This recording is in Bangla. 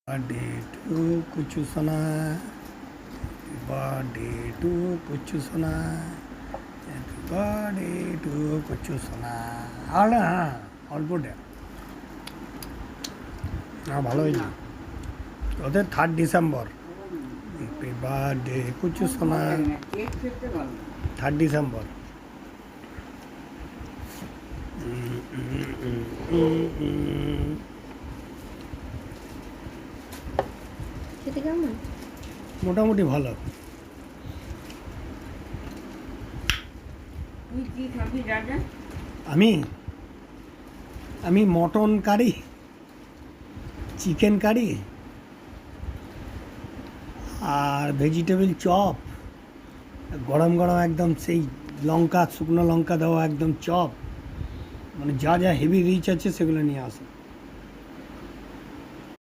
Birthday to Kuchu Sana. Happy birthday to Kuchu Sana. Happy birthday to Kuchu Sana. আর না অল্পটা না ভালো হয়েছে ওদের 3rd ডিসেম্বর হ্যাপি বার্থডে কুচু সোনা 3rd ডিসেম্বর খেতে কেমন? মোটামুটি ভালো। তুই কি খাবি রাজা? আমি মটন কারি, চিকেন কারি আর ভেজিটেবল চপ, গরম গরম একদম সেই লঙ্কা, শুকনো লঙ্কা দেওয়া একদম চপ, মানে যা যা হেভি রিচ আছে সেগুলো নিয়ে আসো।